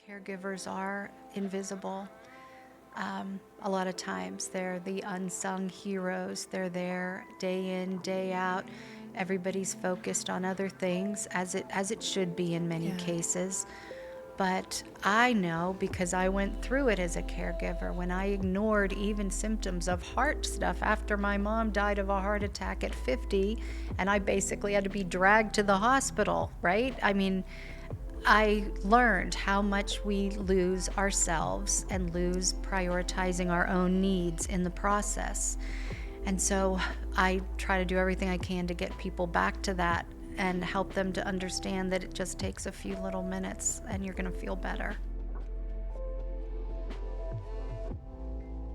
caregivers are invisible. A lot of times they're the unsung heroes. They're there day in, day out. Everybody's focused on other things, as it should be in many cases. But I know, because I went through it as a caregiver, when I ignored even symptoms of heart stuff after my mom died of a heart attack at 50, and I basically had to be dragged to the hospital, right? I mean, I learned how much we lose ourselves and lose prioritizing our own needs in the process. And so I try to do everything I can to get people back to that and help them to understand that it just takes a few little minutes and you're going to feel better.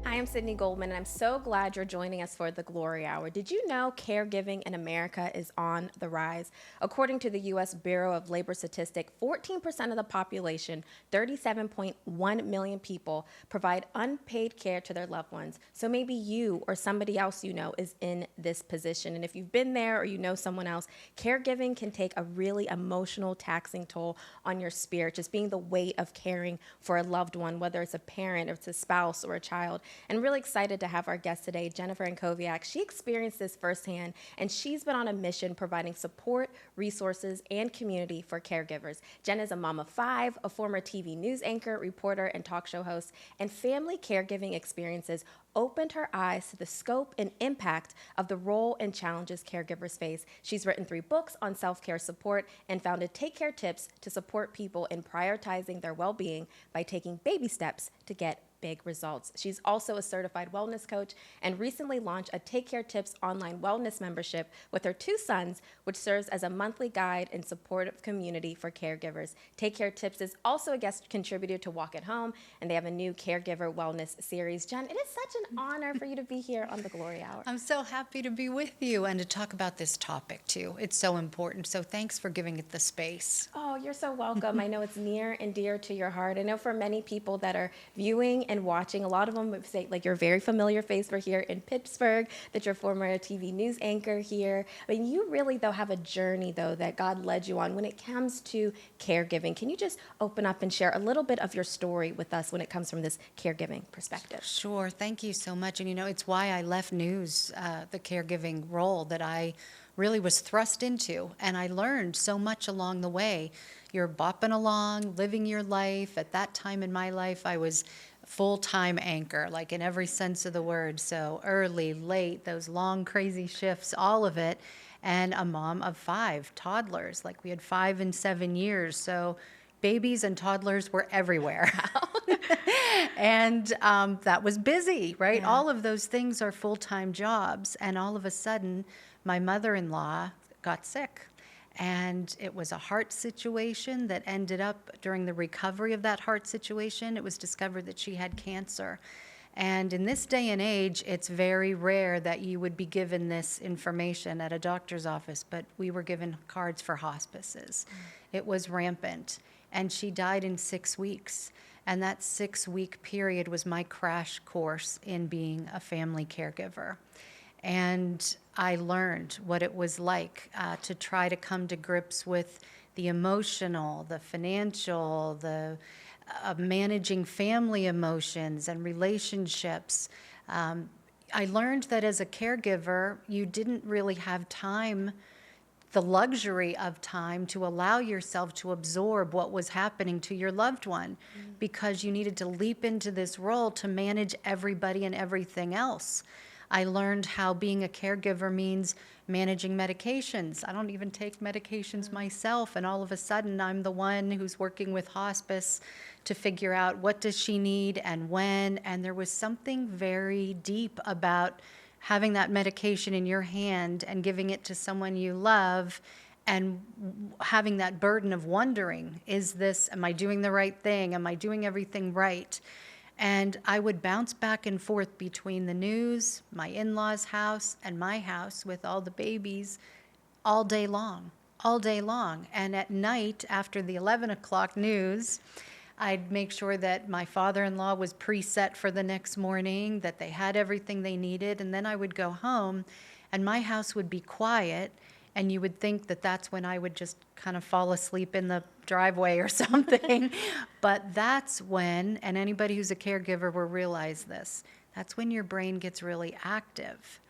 Hi, I'm Sydney Goldman, and I'm so glad you're joining us for the Glory Hour. Did you know caregiving in America is on the rise? According to the U.S. Bureau of Labor Statistics, 14% of the population, 37.1 million people, provide unpaid care to their loved ones. So maybe you or somebody else you know is in this position. And if you've been there or you know someone else, caregiving can take a really emotional, taxing toll on your spirit, just being the weight of caring for a loved one, whether it's a parent, or it's a spouse, or a child. And really excited to have our guest today, Jennifer Antkowiak. She experienced this firsthand, and she's been on a mission providing support, resources, and community for caregivers. Jen is a mom of 5, a former TV news anchor, reporter, and talk show host, and family caregiving experiences opened her eyes to the scope and impact of the role and challenges caregivers face. She's written 3 books on self-care support and founded Take Care Tips to support people in prioritizing their well-being by taking baby steps to get big results. She's also a certified wellness coach and recently launched a Take Care Tips online wellness membership with her 2 sons, which serves as a monthly guide and supportive community for caregivers. Take Care Tips is also a guest contributor to Walk at Home, and they have a new caregiver wellness series. Jen, it is such an honor for you to be here on the Glory Hour. I'm so happy to be with you and to talk about this topic too. It's so important. So thanks for giving it the space. Oh, you're so welcome. I know it's near and dear to your heart. I know for many people that are viewing and watching, a lot of them would say, like, you're a very familiar face for here in Pittsburgh, that you're former TV news anchor here. I mean, you really, though, have a journey, though, that God led you on when it comes to caregiving. Can you just open up and share a little bit of your story with us when it comes from this caregiving perspective? Sure. Thank you so much. And, it's why I left news, the caregiving role that I really was thrust into. And I learned so much along the way. You're bopping along, living your life. At that time in my life, I was full-time anchor, like in every sense of the word. So early, late, those long, crazy shifts, all of it. And a mom of 5 toddlers. Like we had 5 and 7 years. So babies and toddlers were everywhere. And that was busy, right? Yeah. All of those things are full-time jobs. And all of a sudden, my mother-in-law got sick. And it was a heart situation that ended up, during the recovery of that heart situation, it was discovered that she had cancer. And in this day and age, it's very rare that you would be given this information at a doctor's office, but we were given cards for hospices. It was rampant. And she died in 6 weeks. And that 6-week period was my crash course in being a family caregiver. And I learned what it was like to try to come to grips with the emotional, the financial, the managing family emotions and relationships. I learned that as a caregiver, you didn't really have time, the luxury of time, to allow yourself to absorb what was happening to your loved one, because you needed to leap into this role to manage everybody and everything else. I learned how being a caregiver means managing medications. I don't even take medications myself, and all of a sudden I'm the one who's working with hospice to figure out what does she need and when. And there was something very deep about having that medication in your hand and giving it to someone you love, and having that burden of wondering, am I doing the right thing? Am I doing everything right? And I would bounce back and forth between the news, my in-laws' house, and my house with all the babies all day long. And at night, after the 11 o'clock news, I'd make sure that my father-in-law was preset for the next morning, that they had everything they needed, and then I would go home, and my house would be quiet, And you would think that that's when I would just kind of fall asleep in the driveway or something. But that's when, and anybody who's a caregiver will realize this, that's when your brain gets really active.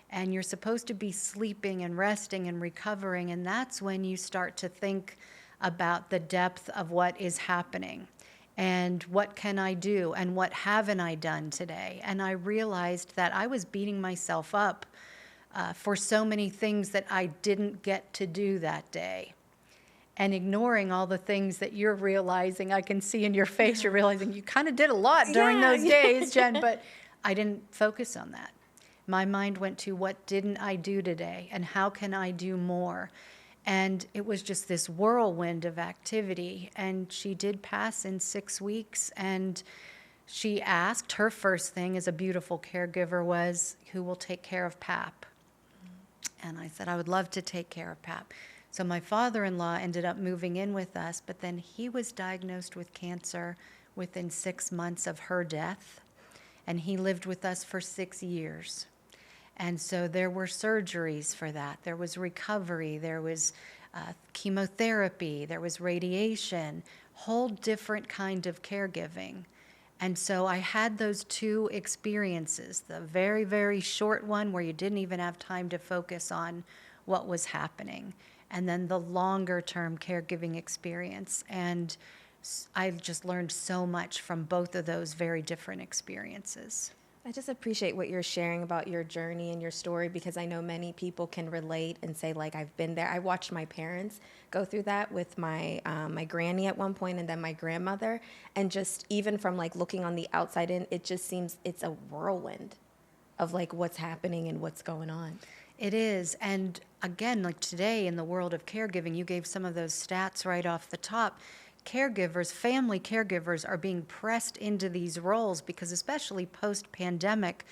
And you're supposed to be sleeping and resting and recovering. And that's when you start to think about the depth of what is happening. And what can I do? And what haven't I done today? And I realized that I was beating myself up for so many things that I didn't get to do that day. And ignoring all the things that you're realizing, I can see in your face, you're realizing you kind of did a lot during those days, Jen, but I didn't focus on that. My mind went to what didn't I do today and how can I do more? And it was just this whirlwind of activity. And she did pass in 6 weeks. And she asked, her first thing as a beautiful caregiver was, who will take care of Pap? And I said, I would love to take care of Pap. So my father-in-law ended up moving in with us, but then he was diagnosed with cancer within 6 months of her death. And he lived with us for 6 years. And so there were surgeries for that. There was recovery. There was chemotherapy. There was radiation, whole different kind of caregiving. And so I had those two experiences, the very, very short one where you didn't even have time to focus on what was happening, and then the longer term caregiving experience. And I just learned so much from both of those very different experiences. I just appreciate what you're sharing about your journey and your story, because I know many people can relate and say, like, I've been there. I watched my parents go through that with my my granny at one point, and then my grandmother. And just even from like looking on the outside in, it just seems it's a whirlwind of like what's happening and what's going on. It is. And again, like today in the world of caregiving, you gave some of those stats right off the top. Caregivers, family caregivers are being pressed into these roles because especially post-pandemic,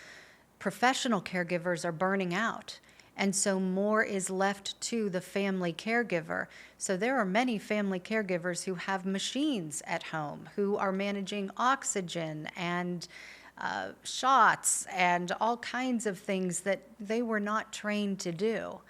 professional caregivers are burning out. And so more is left to the family caregiver. So there are many family caregivers who have machines at home, who are managing oxygen and shots and all kinds of things that they were not trained to do.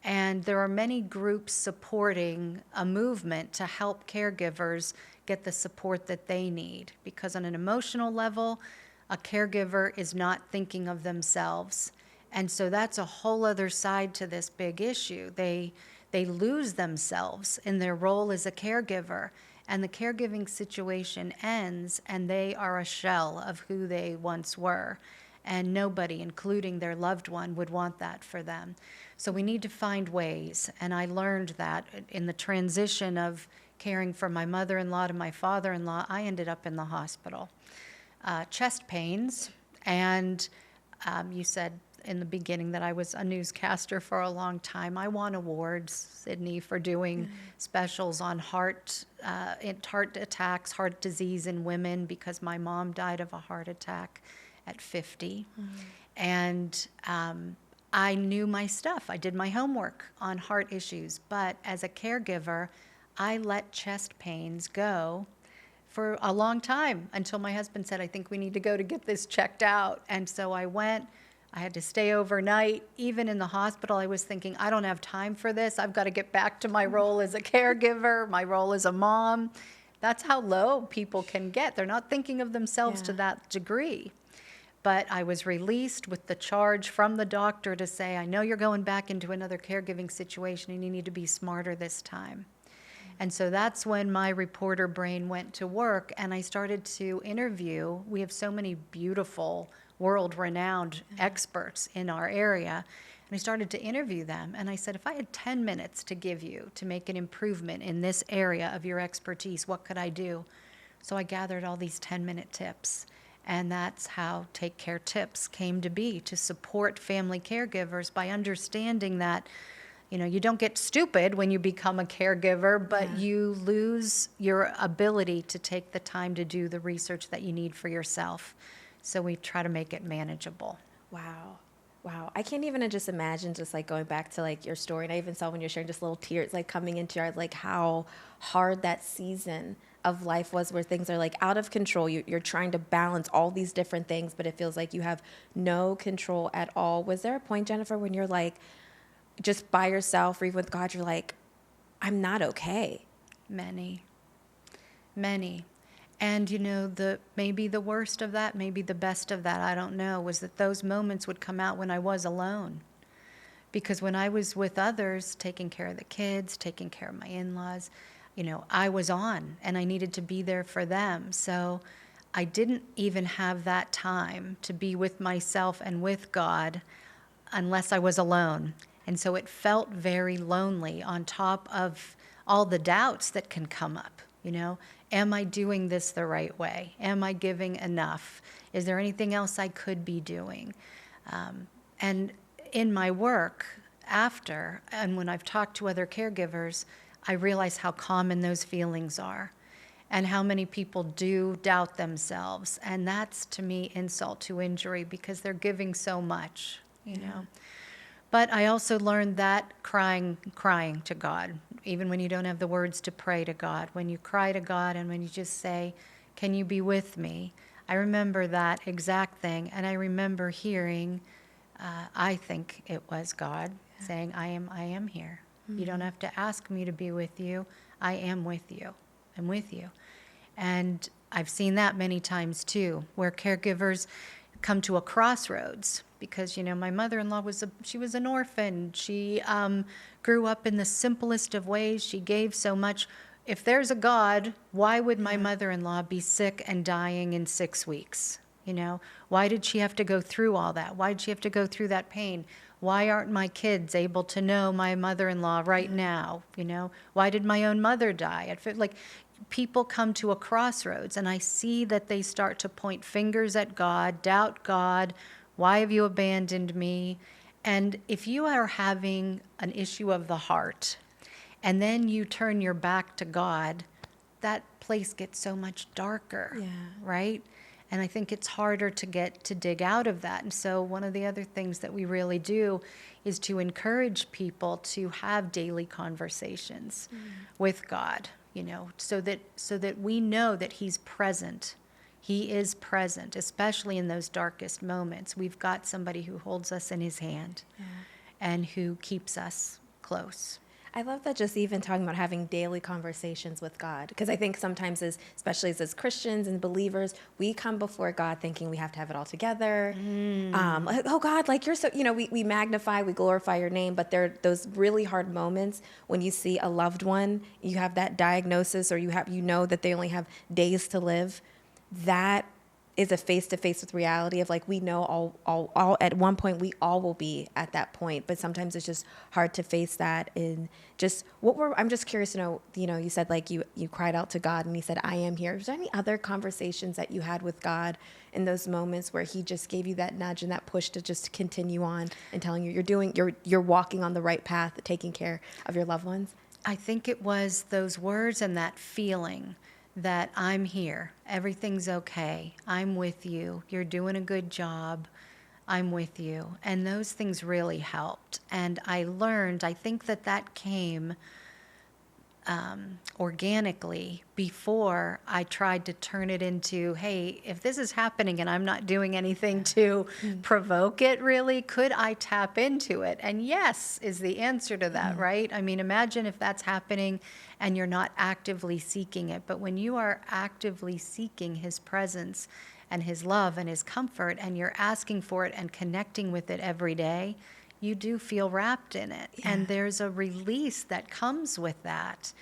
And there are many groups supporting a movement to help caregivers get the support that they need. Because on an emotional level, a caregiver is not thinking of themselves. And so that's a whole other side to this big issue. They lose themselves in their role as a caregiver. And the caregiving situation ends, and they are a shell of who they once were. And nobody, including their loved one, would want that for them. So we need to find ways, and I learned that in the transition of caring for my mother-in-law to my father-in-law. I ended up in the hospital. Chest pains, and you said in the beginning that I was a newscaster for a long time. I won awards, Sydney, for doing specials on heart attacks, heart disease in women, because my mom died of a heart attack at 50. And I knew my stuff. I did my homework on heart issues. But as a caregiver, I let chest pains go for a long time until my husband said, I think we need to go to get this checked out. And so I went. I had to stay overnight. Even in the hospital, I was thinking, I don't have time for this. I've got to get back to my role as a caregiver, my role as a mom. That's how low people can get. They're not thinking of themselves to that degree. But I was released with the charge from the doctor to say, I know you're going back into another caregiving situation and you need to be smarter this time. And so that's when my reporter brain went to work, and I started to interview. We have so many beautiful, world-renowned experts in our area. And I started to interview them. And I said, if I had 10 minutes to give you to make an improvement in this area of your expertise, what could I do? So I gathered all these 10-minute tips. And that's how Take Care Tips came to be, to support family caregivers by understanding that, you know, you don't get stupid when you become a caregiver, but you lose your ability to take the time to do the research that you need for yourself. So we try to make it manageable. Wow. I can't even just imagine just like going back to like your story. And I even saw when you're sharing just little tears like coming into your eyes, like how hard that season of life was, where things are like out of control. You're trying to balance all these different things, but it feels like you have no control at all. Was there a point, Jennifer, when you're like, just by yourself or even with God, you're like, I'm not okay? Many, many. And maybe the worst of that, maybe the best of that, I don't know, was that those moments would come out when I was alone. Because when I was with others, taking care of the kids, taking care of my in-laws, I was on and I needed to be there for them. So I didn't even have that time to be with myself and with God unless I was alone. And so it felt very lonely on top of all the doubts that can come up. Am I doing this the right way? Am I giving enough? Is there anything else I could be doing? And in my work after, and when I've talked to other caregivers, I realize how common those feelings are and how many people do doubt themselves. And that's, to me, insult to injury because they're giving so much, you know. But I also learned that crying to God, even when you don't have the words to pray to God, when you cry to God and when you just say, can you be with me? I remember that exact thing. And I remember hearing, I think it was God saying, I am here. Mm-hmm. You don't have to ask me to be with you. I am with you. I'm with you. And I've seen that many times too, where caregivers come to a crossroads because, my mother-in-law was an orphan. She grew up in the simplest of ways. She gave so much. If there's a God, why would my mother-in-law be sick and dying in 6 weeks? Why did she have to go through all that? Why did she have to go through that pain? Why aren't my kids able to know my mother-in-law right now? Why did my own mother die? I feel like people come to a crossroads, and I see that they start to point fingers at God, doubt God. Why have you abandoned me? And if you are having an issue of the heart, and then you turn your back to God, that place gets so much darker, right? And I think it's harder to dig out of that. And so one of the other things that we really do is to encourage people to have daily conversations with God, so that we know that He's present. He is present, especially in those darkest moments. We've got somebody who holds us in His hand and who keeps us close. I love that, just even talking about having daily conversations with God, because I think sometimes, especially as Christians and believers, we come before God thinking we have to have it all together. Oh God, like you're so, we magnify, we glorify your name, but there are those really hard moments when you see a loved one, you have that diagnosis, or you know that they only have days to live. That is a face-to-face with reality of, like, we know all at one point we all will be at that point, but sometimes it's just hard to face that. And just I'm just curious to know, you said like you cried out to God and He said, I am here. Was there any other conversations that you had with God in those moments where He just gave you that nudge and that push to just continue on and telling you you're walking on the right path, taking care of your loved ones? I think it was those words and that feeling that I'm here, everything's okay, I'm with you, you're doing a good job, I'm with you. And those things really helped. And I think that came organically before I tried to turn it into, hey, if this is happening and I'm not doing anything to provoke it really, could I tap into it? And yes is the answer to that, right? I mean, imagine if that's happening and you're not actively seeking it. But when you are actively seeking His presence and His love and His comfort, and you're asking for it and connecting with it every day, you do feel wrapped in it. Yeah. And there's a release that comes with that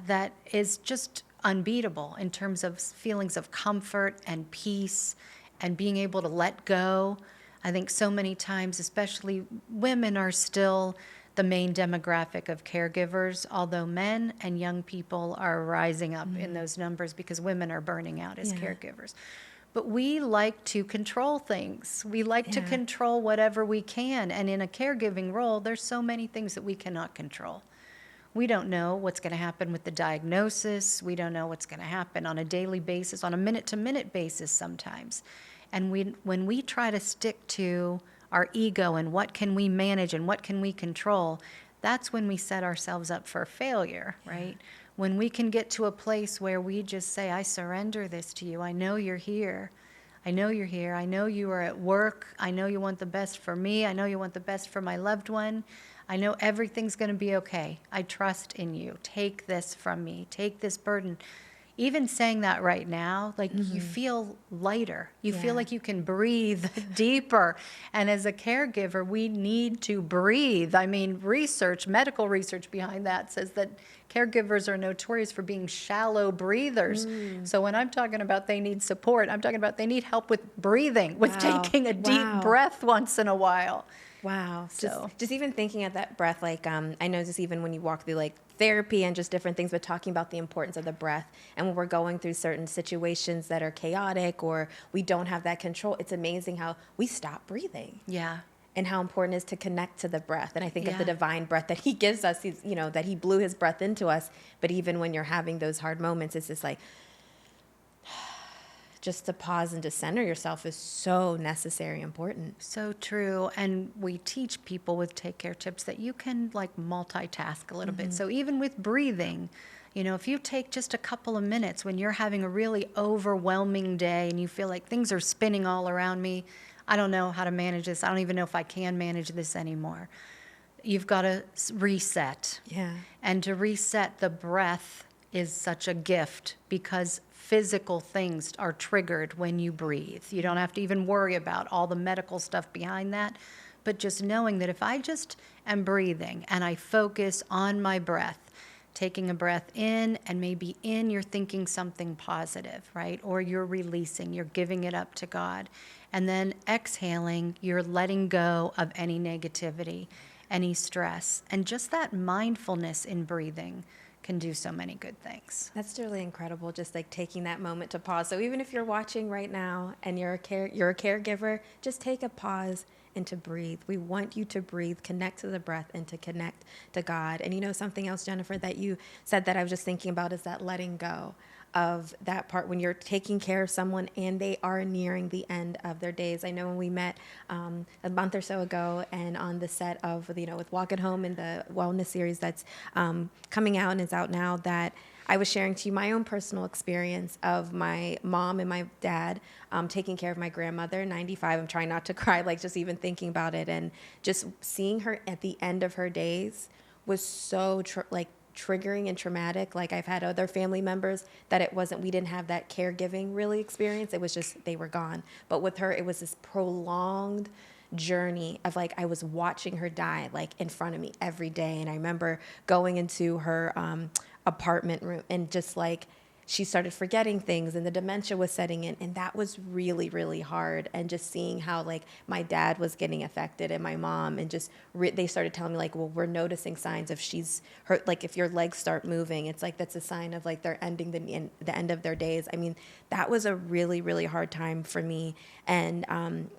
that is just unbeatable in terms of feelings of comfort and peace and being able to let go. I think so many times, especially women, are still the main demographic of caregivers, although men and young people are rising up in those numbers because women are burning out as caregivers. But we like to control things. We like to control whatever we can. And in a caregiving role, there's so many things that we cannot control. We don't know what's going to happen with the diagnosis. We don't know what's going to happen on a daily basis, on a minute-to-minute basis sometimes. And when we try to stick to our ego and what can we manage and what can we control, that's when we set ourselves up for failure, right? When we can get to a place where we just say, I surrender this to you. I know you're here. I know you're here. I know you are at work. I know you want the best for me. I know you want the best for my loved one. I know everything's going to be okay. I trust in you. Take this from me. Take this burden. Even saying that right now, like you feel lighter. You feel Yeah. like you can breathe deeper. And as a caregiver, we need to breathe. I mean, medical research behind that says that caregivers are notorious for being shallow breathers. So when I'm talking about they need support, I'm talking about they need help with breathing, with Wow. taking a deep Wow. breath once in a while. Wow. So- Just even thinking of that breath, like I know just even when you walk through like therapy and just different things, but talking about the importance of the breath and when we're going through certain situations that are chaotic or we don't have that control, it's amazing how we stop breathing. Yeah. And how important it is to connect to the breath. And I think of the Yeah. divine breath that he gives us, that he blew his breath into us. But even when you're having those hard moments, it's just like, just to pause and to center yourself is so necessary, important. So true. And we teach people with Take Care tips that you can like multitask a little bit. So even with breathing, if you take just a couple of minutes when you're having a really overwhelming day and you feel like things are spinning all around me, I don't know how to manage this. I don't even know if I can manage this anymore. You've got to reset. Yeah. And to reset, the breath is such a gift because physical things are triggered when you breathe. You don't have to even worry about all the medical stuff behind that, but just knowing that if I just am breathing and I focus on my breath, taking a breath in, and maybe in you're thinking something positive, right? Or you're releasing, you're giving it up to God. And then exhaling, you're letting go of any negativity, any stress. And just that mindfulness in breathing can do so many good things. That's really incredible, just like taking that moment to pause. So even if you're watching right now and you're a caregiver, just take a pause and to breathe. We want you to breathe, connect to the breath, and to connect to God. And something else, Jennifer, that you said that I was just thinking about is that letting go of that part when you're taking care of someone and they are nearing the end of their days. I know when we met a month or so ago and on the set of, with Walk at Home and the wellness series that's coming out and is out now, that I was sharing to you my own personal experience of my mom and my dad taking care of my grandmother, 95. I'm trying not to cry, like just even thinking about it. And just seeing her at the end of her days was so triggering and traumatic. Like I've had other family members that we didn't have that caregiving really experience. It was just, they were gone. But with her, it was this prolonged journey of like, I was watching her die like in front of me every day. And I remember going into her apartment room and just like, she started forgetting things and the dementia was setting in. And that was really, really hard. And just seeing how like my dad was getting affected and my mom, and just they started telling me like, well, we're noticing signs of like if your legs start moving, it's like, that's a sign of like they're ending the end of their days. I mean, that was a really, really hard time for me. And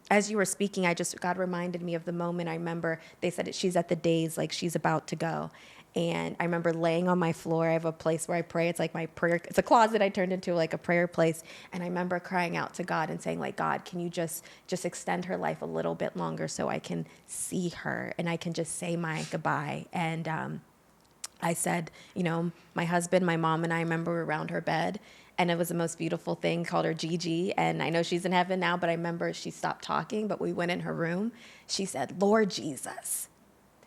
as you were speaking, God reminded me of the moment. I remember they said she's at the days, like she's about to go. And I remember laying on my floor. I have a place where I pray. It's like my prayer. It's a closet I turned into like a prayer place. And I remember crying out to God and saying like, God, can you just extend her life a little bit longer so I can see her and I can just say my goodbye. And I said, my husband, my mom, and I remember were around her bed. And it was the most beautiful thing. Called her Gigi. And I know she's in heaven now, but I remember she stopped talking, but we went in her room. She said, Lord Jesus,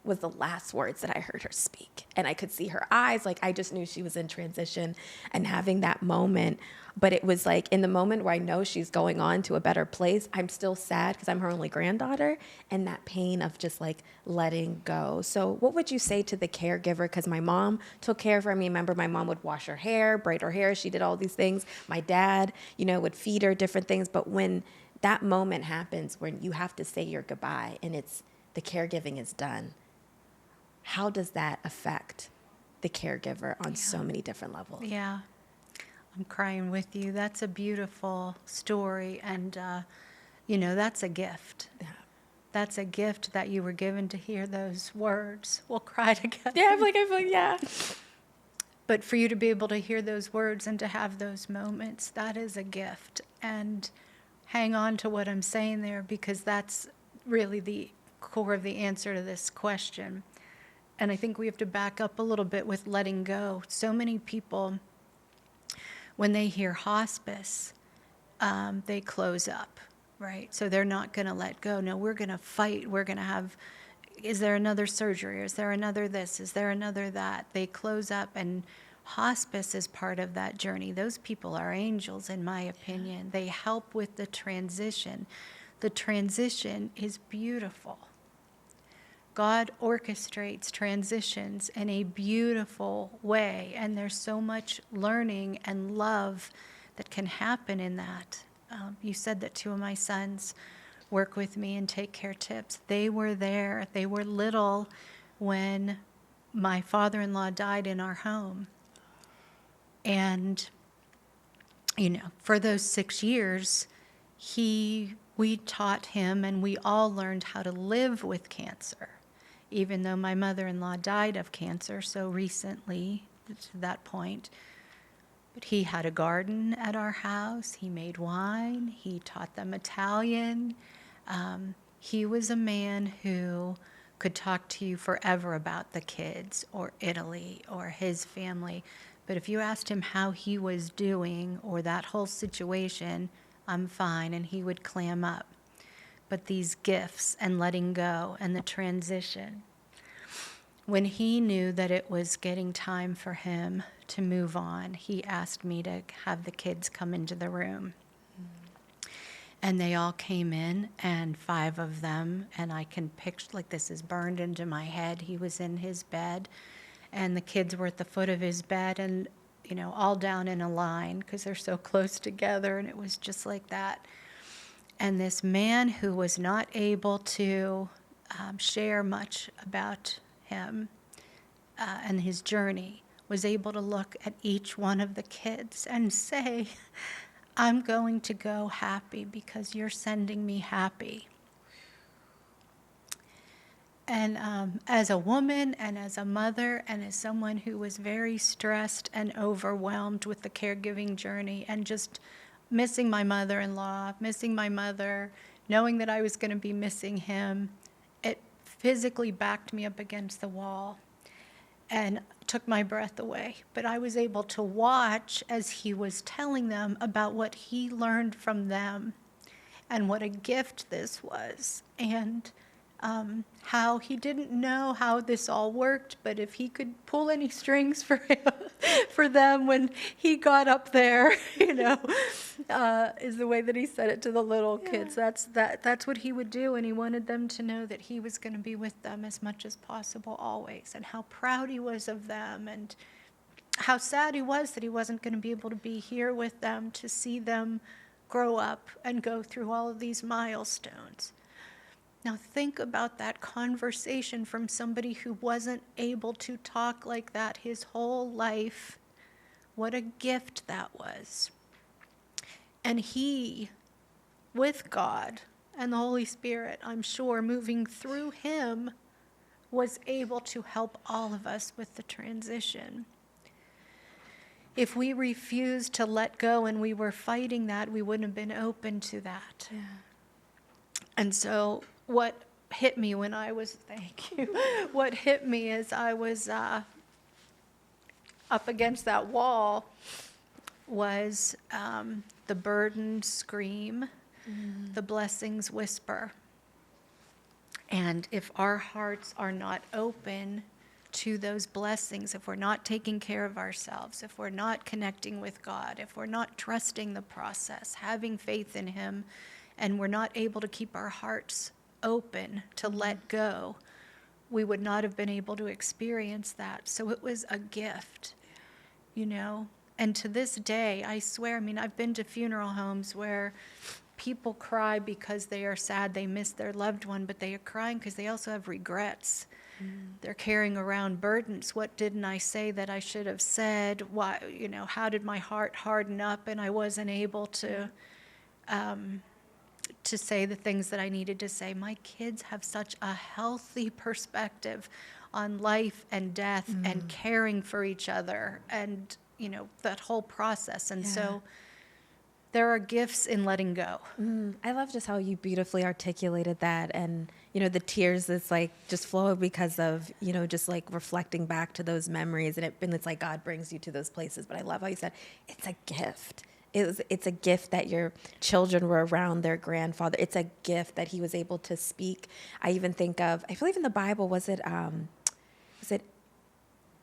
was the last words that I heard her speak. And I could see her eyes, like I just knew she was in transition and having that moment. But it was like in the moment where I know she's going on to a better place, I'm still sad because I'm her only granddaughter, and that pain of just like letting go. So what would you say to the caregiver? Because my mom took care of her. I mean, remember my mom would wash her hair, braid her hair. She did all these things. My dad, would feed her different things. But when that moment happens when you have to say your goodbye and the caregiving is done, how does that affect the caregiver on so many different levels? Yeah, I'm crying with you. That's a beautiful story. And, that's a gift. Yeah. That's a gift that you were given to hear those words. We'll cry together. Yeah, I feel like, yeah. But for you to be able to hear those words and to have those moments, that is a gift. And hang on to what I'm saying there, because that's really the core of the answer to this question. And I think we have to back up a little bit with letting go. So many people, when they hear hospice, they close up, right? So they're not going to let go. No, we're going to fight. We're going to have is there another surgery? Is there another this? Is there another that? They close up, and hospice is part of that journey. Those people are angels, in my opinion. They help with the transition. The transition is beautiful. God orchestrates transitions in a beautiful way, and there's so much learning and love that can happen in that. You said that two of my sons work with me and take care tips. They were there. They were little when my father-in-law died in our home. And, for those 6 years, we taught him, and we all learned how to live with cancer, even though my mother-in-law died of cancer so recently to that point. But he had a garden at our house. He made wine. He taught them Italian. He was a man who could talk to you forever about the kids or Italy or his family. But if you asked him how he was doing or that whole situation, I'm fine, and he would clam up. But these gifts and letting go and the transition, when he knew that it was getting time for him to move on, he asked me to have the kids come into the room. And they all came in, and 5 of them, and I can picture, like this is burned into my head. He was in his bed, and the kids were at the foot of his bed, and, all down in a line because they're so close together, and it was just like that. And this man who was not able to share much about him and his journey was able to look at each one of the kids and say, I'm going to go happy because you're sending me happy. And as a woman and as a mother and as someone who was very stressed and overwhelmed with the caregiving journey and just missing my mother-in-law, missing my mother, knowing that I was going to be missing him, it physically backed me up against the wall and took my breath away. But I was able to watch as he was telling them about what he learned from them and what a gift this was, and how he didn't know how this all worked, but if he could pull any strings for him, for them when he got up there, is the way that he said it to the little kids. That's what he would do, and he wanted them to know that he was going to be with them as much as possible always, and how proud he was of them, and how sad he was that he wasn't going to be able to be here with them to see them grow up and go through all of these milestones. Now think about that conversation from somebody who wasn't able to talk like that his whole life. What a gift that was. And he, with God and the Holy Spirit, I'm sure, moving through him, was able to help all of us with the transition. If we refused to let go and we were fighting that, we wouldn't have been open to that. Yeah. And so what hit me when I was, what hit me as I was up against that wall was the burden scream, the blessings whisper. And if our hearts are not open to those blessings, if we're not taking care of ourselves, if we're not connecting with God, if we're not trusting the process, having faith in him, and we're not able to keep our hearts open to let go, we would not have been able to experience that. So it was a gift, And to this day, I swear, I've been to funeral homes where people cry because they are sad they missed their loved one, but they are crying because they also have regrets. They're carrying around burdens. What didn't I say that I should have said? Why, how did my heart harden up and I wasn't able to say the things that I needed to say? My kids have such a healthy perspective on life and death and caring for each other and, that whole process. And so there are gifts in letting go. I love just how you beautifully articulated that, and the tears that's like just flow because of just like reflecting back to those memories, and it's like God brings you to those places. But I love how you said it's a gift. it's a gift that your children were around their grandfather. It's a gift that he was able to speak. I even think of, I believe in the Bible, was it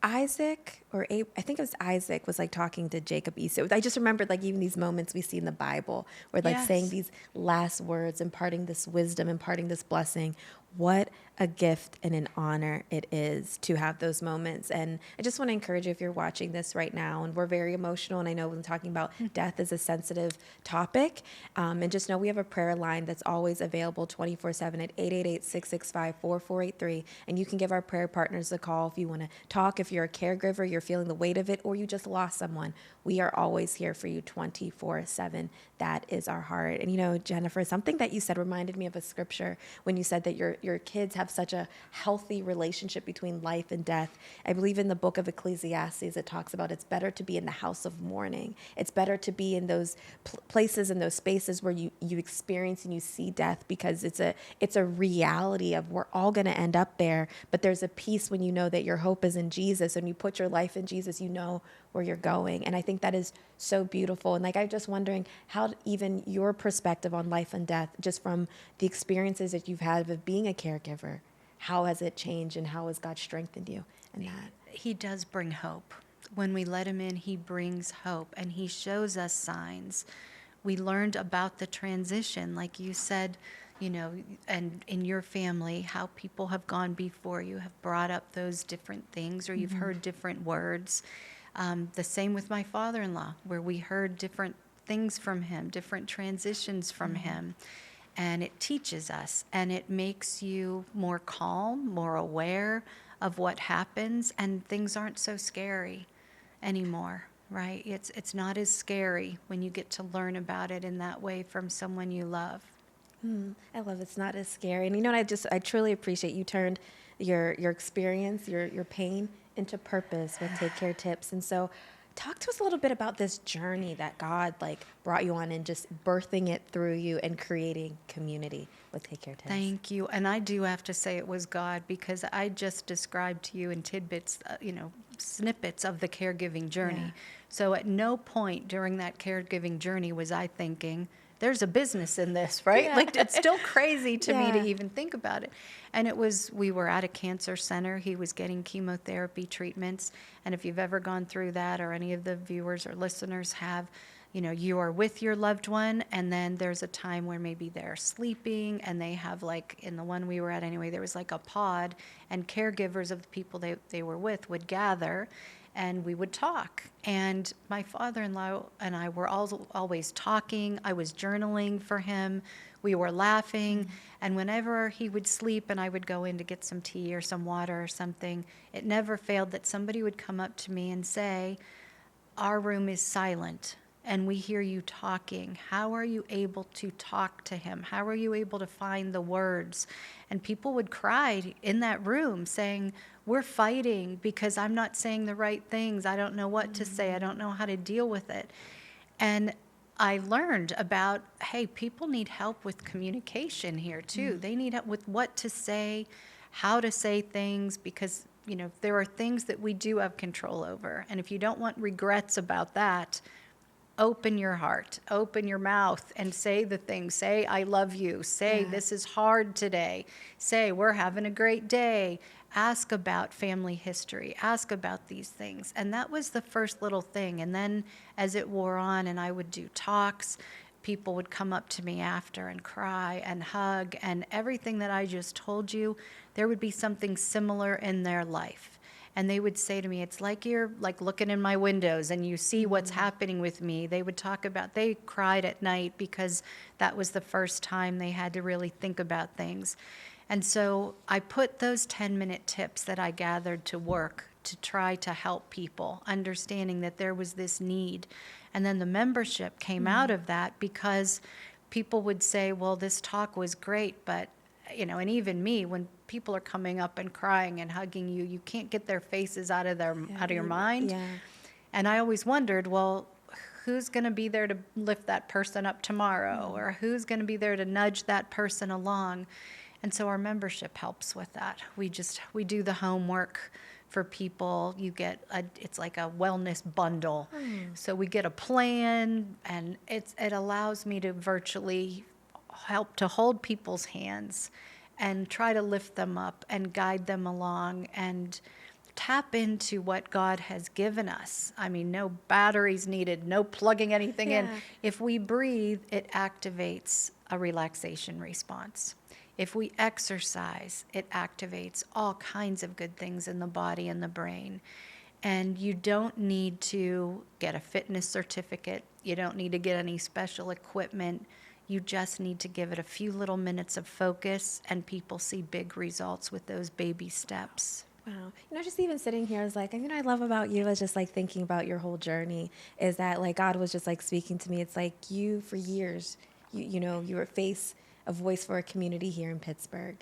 Isaac or Abe? I think it was Isaac was like talking to Jacob Esau. I just remembered like even these moments we see in the Bible where like saying Yes. these last words, imparting this wisdom, imparting this blessing. What a gift and an honor it is to have those moments. And I just want to encourage you, if you're watching this right now, and we're very emotional, and I know when talking about death is a sensitive topic, and just know we have a prayer line that's always available 24/7 at 888-665-4483. And you can give our prayer partners a call if you want to talk, if you're a caregiver, you're feeling the weight of it, or you just lost someone. We are always here for you 24/7. That is our heart. And you know, Jennifer, something that you said reminded me of a scripture when you said that your kids have such a healthy relationship between life and death. I believe in the book of Ecclesiastes, it talks about it's better to be in the house of mourning. It's better to be in those places and those spaces where you experience and you see death, because it's a reality of we're all going to end up there. But there's a peace when you know that your hope is in Jesus, and you put your life in Jesus, you know where you're going. And I think that is so beautiful. And like, I'm just wondering how even your perspective on life and death, just from the experiences that you've had of being a caregiver, how has it changed and how has God strengthened you in that? He does bring hope. When we let him in, he brings hope, and he shows us signs. We learned about the transition, like you said, you know, and in your family, how people have gone before you, have brought up those different things, or you've heard different words. The same with my father-in-law, where we heard different things from him, different transitions from him. And it teaches us, and it makes you more calm, more aware of what happens, and things aren't so scary anymore, right? It's not as scary when you get to learn about it in that way from someone you love. I love it's not as scary. And you know what, I truly appreciate you turned your experience, your pain into purpose with Take Care Tips. And so talk to us a little bit about this journey that God like brought you on, and just birthing it through you and creating community with Take Care Tips. Thank you. And I do have to say it was God, because I just described to you in tidbits, snippets of the caregiving journey. Yeah. So at no point during that caregiving journey was I thinking, there's a business in this, right? Yeah. Like, it's still crazy to me Yeah. to even think about it. And we were at a cancer center. He was getting chemotherapy treatments. And if you've ever gone through that, or any of the viewers or listeners have, you are with your loved one, and then there's a time where maybe they're sleeping, and they have, like, in the one we were at anyway, there was like a pod, and caregivers of the people they were with would gather, and we would talk. And my father-in-law and I were always talking. I was journaling for him. We were laughing. And whenever he would sleep and I would go in to get some tea or some water or something, it never failed that somebody would come up to me and say, "Our room is silent, and we hear you talking. How are you able to talk to him? How are you able to find the words?" And people would cry in that room saying, "We're fighting because I'm not saying the right things. I don't know what to say. I don't know how to deal with it." And I learned about, hey, people need help with communication here too. They need help with what to say, how to say things, because, there are things that we do have control over. And if you don't want regrets about that, open your heart, open your mouth, and say the things. Say, "I love you." Say, Yeah. "This is hard today." Say, "We're having a great day." Ask about family history. Ask about these things. And that was the first little thing. And then as it wore on and I would do talks, people would come up to me after and cry and hug, and everything that I just told you, there would be something similar in their life. And they would say to me, "It's like you're like looking in my windows and you see what's happening with me." They would talk about, they cried at night because that was the first time they had to really think about things. And so I put those 10-minute tips that I gathered to work to try to help people, understanding that there was this need. And then the membership came out of that, because people would say, "Well, this talk was great, but," and even me, when people are coming up and crying and hugging you, you can't get their faces out of your mind. Yeah. And I always wondered, well, who's going to be there to lift that person up tomorrow? Or who's going to be there to nudge that person along? And so our membership helps with that. We do the homework for people. You get it's like a wellness bundle. So we get a plan, and it allows me to virtually help to hold people's hands and try to lift them up and guide them along and tap into what God has given us. I mean, no batteries needed, no plugging anything in. Yeah. If we breathe, it activates a relaxation response. If we exercise, it activates all kinds of good things in the body and the brain. And you don't need to get a fitness certificate. You don't need to get any special equipment. You just need to give it a few little minutes of focus, and people see big results with those baby steps. Wow. Just even sitting here is like, I love about you is just like thinking about your whole journey is that like God was just like speaking to me. It's like you for years, you were a voice for a community here in Pittsburgh.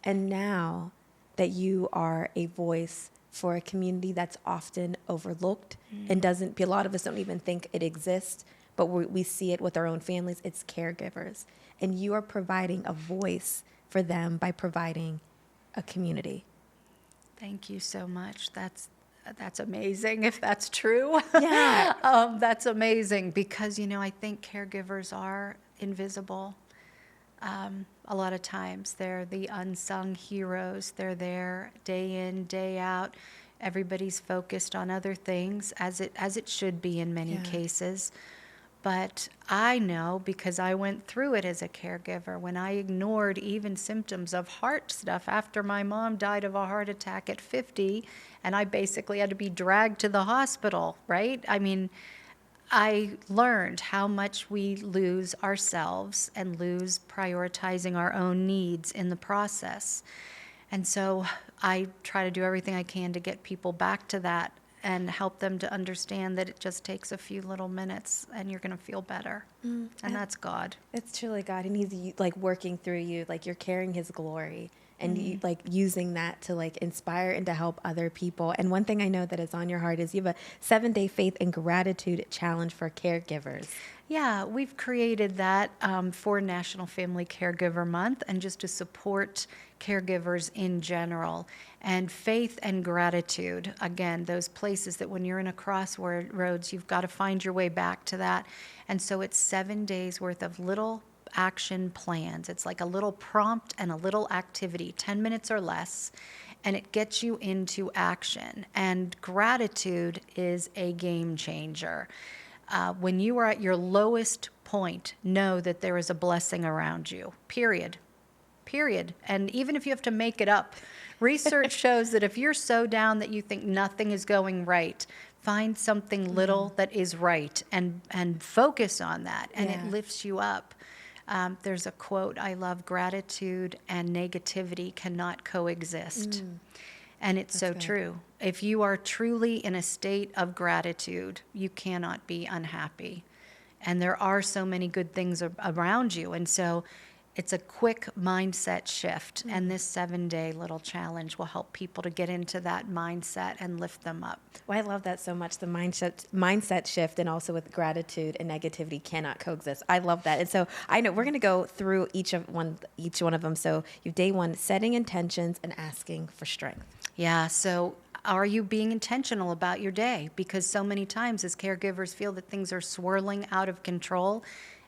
And now that you are a voice for a community that's often overlooked and a lot of us don't even think it exists, but we see it with our own families. It's caregivers. And you are providing a voice for them by providing a community. Thank you so much. That's amazing if that's true. Yeah. That's amazing because, I think caregivers are invisible. A lot of times they're the unsung heroes. They're there day in, day out. Everybody's focused on other things, as it should be in many cases. But I know, because I went through it as a caregiver, when I ignored even symptoms of heart stuff after my mom died of a heart attack at 50, and I basically had to be dragged to the hospital, right? I mean, I learned how much we lose ourselves and lose prioritizing our own needs in the process. And so I try to do everything I can to get people back to that and help them to understand that it just takes a few little minutes and you're going to feel better. And that's God. It's truly God. And he's like working through you, like you're carrying his glory and you like using that to like inspire and to help other people. And one thing I know that is on your heart is you have a 7-day faith and gratitude challenge for caregivers. Yeah, we've created that for National Family Caregiver Month and just to support caregivers in general. And faith and gratitude, again, those places that when you're in a crossroads, you've got to find your way back to that. And so it's 7 days worth of little action plans. It's like a little prompt and a little activity, 10 minutes or less, and it gets you into action. And gratitude is a game changer. When you are at your lowest point, know that there is a blessing around you, period. And even if you have to make it up, research shows that if you're so down that you think nothing is going right, find something little that is right and focus on that, and it lifts you up. There's a quote I love: gratitude and negativity cannot coexist. And it's so true. If you are truly in a state of gratitude, you cannot be unhappy. And there are so many good things around you. And so it's a quick mindset shift. And this 7-day little challenge will help people to get into that mindset and lift them up. Well, I love that so much, the mindset shift, and also with gratitude and negativity cannot coexist. I love that. And so I know we're going to go through each one of them. So you have day 1, setting intentions and asking for strength. Yeah, so are you being intentional about your day? Because so many times as caregivers feel that things are swirling out of control.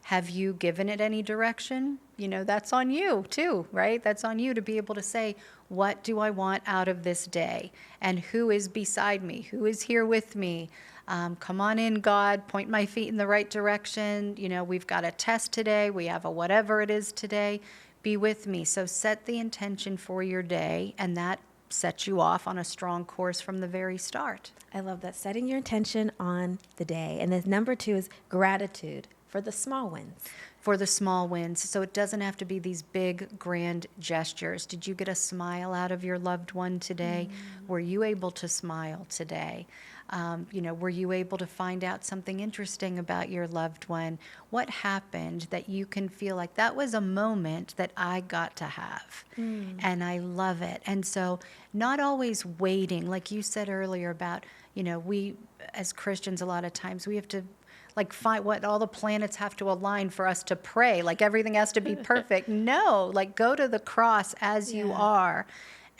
Have you given it any direction? That's on you too, right? That's on you to be able to say, what do I want out of this day? And who is beside me? Who is here with me? Come on in, God, point my feet in the right direction. We've got a test today. We have a whatever it is today. Be with me. So set the intention for your day, and that sets you off on a strong course from the very start. I love that, setting your intention on the day. And then number 2 is gratitude for the small wins. For the small wins. So it doesn't have to be these big, grand gestures. Did you get a smile out of your loved one today? Were you able to smile today? Were you able to find out something interesting about your loved one? What happened that you can feel like that was a moment that I got to have? And I love it. And so not always waiting, like you said earlier about, we as Christians, a lot of times we have to find what all the planets have to align for us to pray. Like everything has to be perfect. No, go to the cross as you are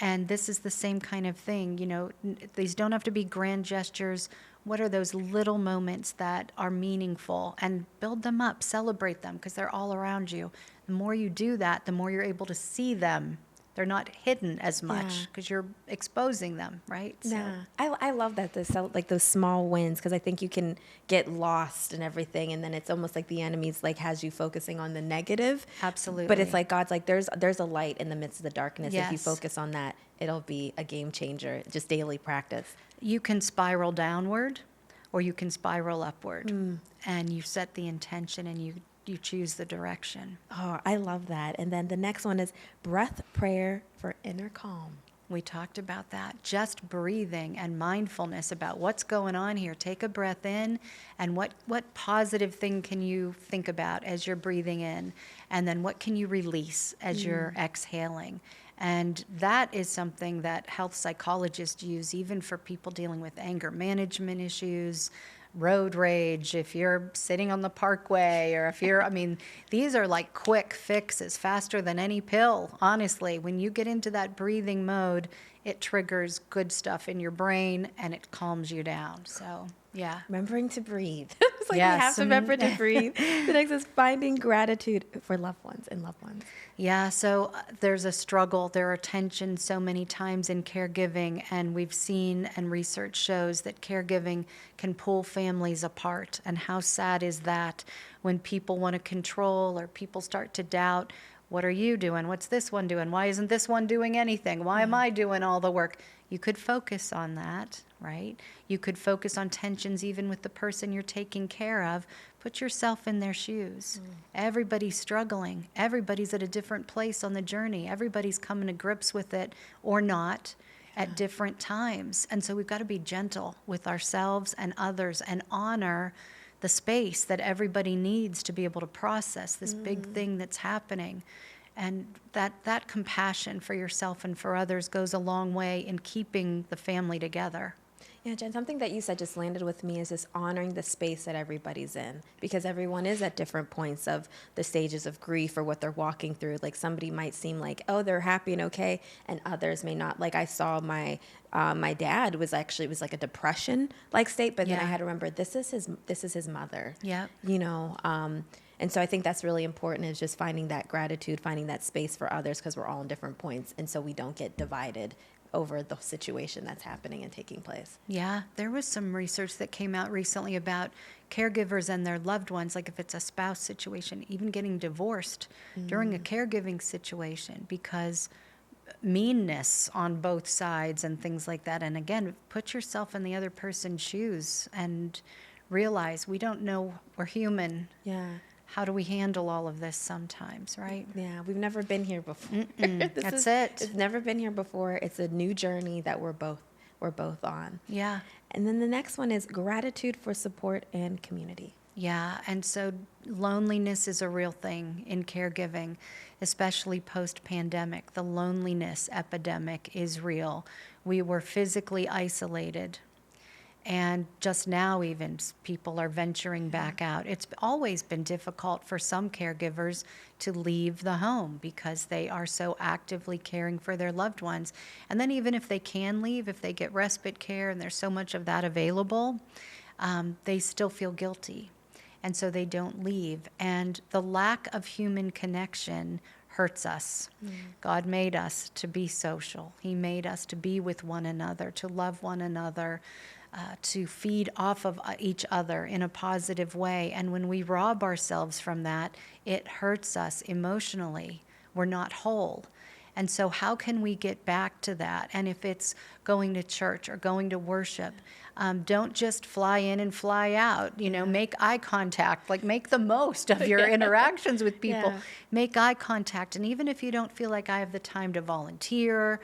And this is the same kind of thing, these don't have to be grand gestures. What are those little moments that are meaningful? And build them up, celebrate them, because they're all around you. The more you do that, the more you're able to see them. They're not hidden as much because you're exposing them, right? Yeah, I love that, like those small wins, because I think you can get lost in everything, and then it's almost like the enemy's like has you focusing on the negative. Absolutely. But it's like God's like there's a light in the midst of the darkness. Yes. If you focus on that, it'll be a game changer. Just daily practice. You can spiral downward, or you can spiral upward, and you set the intention and you choose the direction. Oh, I love that. And then the next one is breath prayer for inner calm. We talked about that. Just breathing and mindfulness about what's going on here. Take a breath in, and what positive thing can you think about as you're breathing in? And then what can you release as you're exhaling? And that is something that health psychologists use even for people dealing with anger management issues, road rage, if you're sitting on the parkway, or if you're, these are like quick fixes, faster than any pill, honestly. When you get into that breathing mode, it triggers good stuff in your brain and it calms you down. So, yeah. Remembering to breathe. It's like we have to remember to breathe. The next is finding gratitude for loved ones and loved ones. Yeah, so there's a struggle. There are tensions so many times in caregiving, and we've seen and research shows that caregiving can pull families apart. And how sad is that when people want to control or people start to doubt, what are you doing? What's this one doing? Why isn't this one doing anything? Why am I doing all the work? You could focus on that, right? You could focus on tensions even with the person you're taking care of. Put yourself in their shoes. Everybody's struggling. Everybody's at a different place on the journey. Everybody's coming to grips with it or not at different times. And so we've got to be gentle with ourselves and others and honor the space that everybody needs to be able to process this big thing that's happening. And that compassion for yourself and for others goes a long way in keeping the family together. Yeah, Jen, something that you said just landed with me is just honoring the space that everybody's in, because everyone is at different points of the stages of grief or what they're walking through. Like somebody might seem like, oh, they're happy and okay, and others may not. Like I saw my dad was like a depression like state, but then I had to remember this is his mother. Yeah. And so I think that's really important, is just finding that gratitude, finding that space for others, because we're all in different points, and so we don't get divided over the situation that's happening and taking place. Yeah, there was some research that came out recently about caregivers and their loved ones, like if it's a spouse situation, even getting divorced during a caregiving situation because meanness on both sides and things like that. And again, put yourself in the other person's shoes and realize we don't know, we're human. Yeah. How do we handle all of this sometimes, right? Yeah, we've never been here before. That's it. It's never been here before. It's a new journey that we're both on. Yeah. And then the next one is gratitude for support and community. Yeah, and so loneliness is a real thing in caregiving, especially post-pandemic. The loneliness epidemic is real. We were physically isolated. And just now even people are venturing back out. It's always been difficult for some caregivers to leave the home because they are so actively caring for their loved ones. And then even if they can leave, if they get respite care and there's so much of that available, they still feel guilty. And so they don't leave. And the lack of human connection hurts us. God made us to be social. He made us to be with one another, to love one another, to feed off of each other in a positive way. And when we rob ourselves from that, it hurts us emotionally. We're not whole. And so how can we get back to that? And if it's going to church or going to worship, don't just fly in and fly out. Make eye contact, like make the most of your interactions with people. Yeah. Make eye contact. And even if you don't feel like I have the time to volunteer,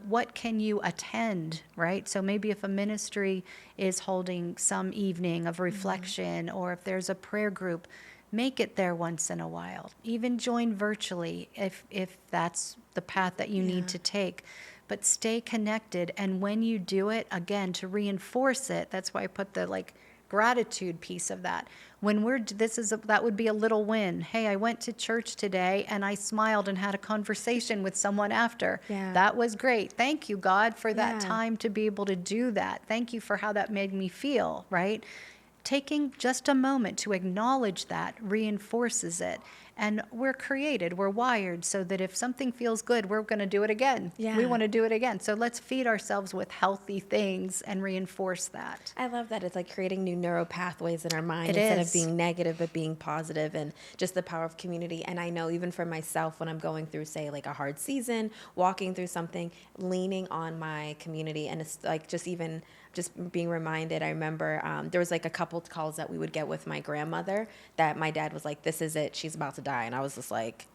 what can you attend, right? So maybe if a ministry is holding some evening of reflection, or if there's a prayer group, make it there once in a while. Even join virtually if that's the path that you need to take. But stay connected, and when you do it, again, to reinforce it, that's why I put the gratitude piece of that. When that would be a little win. Hey, I went to church today and I smiled and had a conversation with someone after. Yeah. That was great. Thank you, God, for that Yeah. time to be able to do that. Thank you for how that made me feel, right? Taking just a moment to acknowledge that reinforces it. And we're created, we're wired so that if something feels good, we're going to do it again. Yeah. We want to do it again. So let's feed ourselves with healthy things and reinforce that. I love that. It's like creating new neural pathways in our mind It instead is. of being negative, but being positive, and just the power of community. And I know even for myself, when I'm going through, say, like a hard season, walking through something, leaning on my community, and it's like just being reminded. I remember there was like a couple calls that we would get with my grandmother that my dad was like, this is it, she's about to die. And I was like,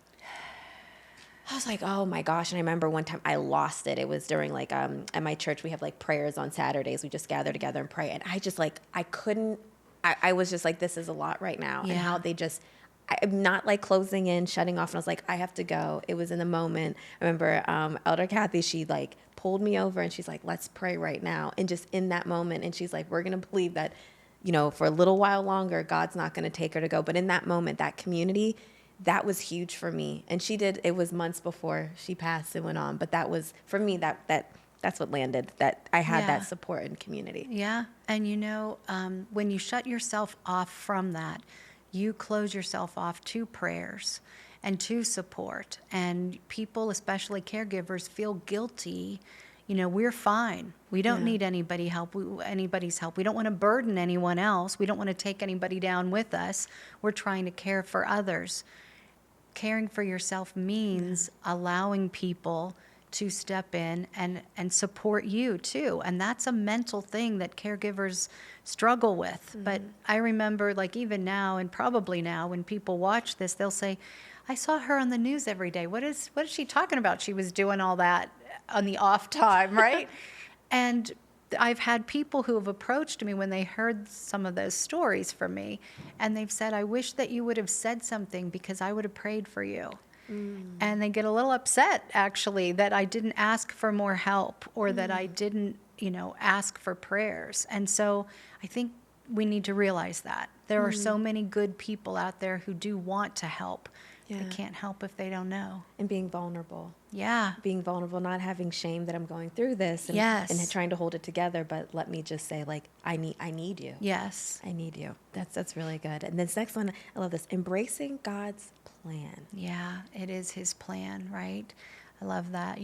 oh my gosh. And I remember one time I lost it. It was during like, at my church, we have like prayers on Saturdays. We just gather together and pray. And I just like, I was just like, this is a lot right now. Yeah. And how I'm not like closing in, shutting off. And I was like, I have to go. It was in the moment. I remember Elder Kathy, she like pulled me over and she's like, let's pray right now. And just in that moment, and she's like, we're going to believe that, for a little while longer, God's not going to take her to go. But in that moment, that community, that was huge for me. And it was months before she passed and went on. But that was, for me, that's what landed, that I had that support and community. Yeah. And when you shut yourself off from that, you close yourself off to prayers and to support. And people, especially caregivers, feel guilty. We're fine. We don't need anybody's help. We don't want to burden anyone else. We don't want to take anybody down with us. We're trying to care for others. Caring for yourself means allowing people to step in and support you too. And that's a mental thing that caregivers struggle with. But I remember, like, even now, and probably now, when people watch this, they'll say, I saw her on the news every day. What is she talking about? She was doing all that on the off time, right? And I've had people who have approached me when they heard some of those stories from me, and they've said, I wish that you would have said something because I would have prayed for you. And they get a little upset, actually, that I didn't ask for more help, or that I didn't, ask for prayers. And so I think we need to realize that. There are so many good people out there who do want to help. They can't help if they don't know. And being vulnerable. Yeah. Being vulnerable, not having shame that I'm going through this and, and trying to hold it together, but let me just say, like, I need you. Yes. I need you. That's really good. And this next one, I love this. Embracing God's plan. Yeah, it is his plan, right? I love that.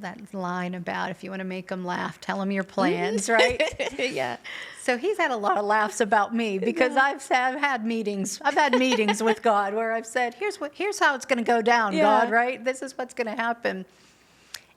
That line about, if you want to make them laugh, tell them your plans, right? Yeah. So he's had a lot of laughs about me because I've had meetings. I've had meetings with God where I've said, here's how it's going to go down, God, right? This is what's going to happen.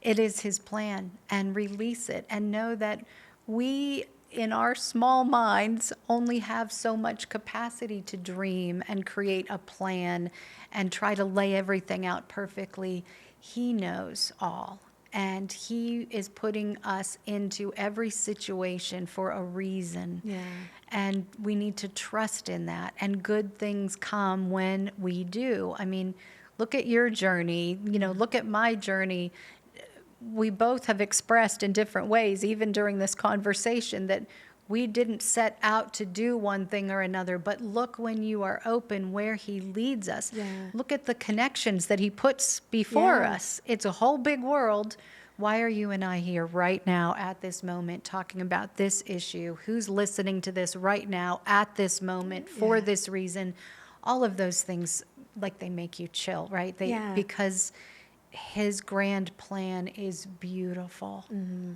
It is his plan, and release it, and know that we, in our small minds, only have so much capacity to dream and create a plan and try to lay everything out perfectly. He knows all, and he is putting us into every situation for a reason. Yeah. And we need to trust in that, and good things come when we do. I mean, look at your journey, look at my journey. We both have expressed in different ways, even during this conversation, that we didn't set out to do one thing or another, but look, when you are open, where he leads us. Yeah. Look at the connections that he puts before us. It's a whole big world. Why are you and I here right now at this moment talking about this issue? Who's listening to this right now at this moment for this reason? All of those things, like, they make you chill, right? Because his grand plan is beautiful,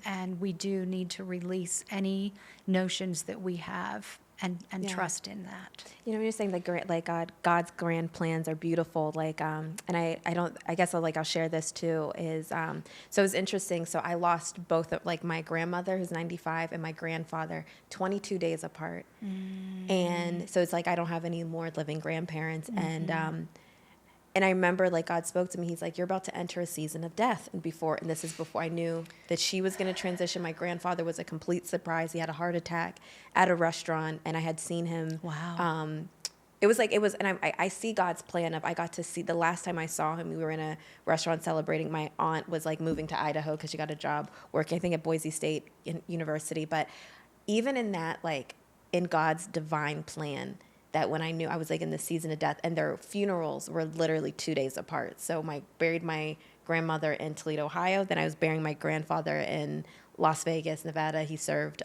and we do need to release any notions that we have and trust in that. When you're saying God's grand plans are beautiful, and I guess I'll share this too, is, so it's interesting. So I lost both of, my grandmother, who's 95, and my grandfather 22 days apart. And so it's I don't have any more living grandparents. And I remember, God spoke to me. He's like, you're about to enter a season of death. And this is before I knew that she was going to transition. My grandfather was a complete surprise. He had a heart attack at a restaurant, and I had seen him. Wow. And I see God's plan of, I got to see, the last time I saw him, we were in a restaurant celebrating. My aunt was moving to Idaho because she got a job working, I think, at Boise State University. But even in that, in God's divine plan that when I knew I was like in the season of death, and their funerals were literally 2 days apart. So buried my grandmother in Toledo, Ohio. Then I was burying my grandfather in Las Vegas, Nevada. He served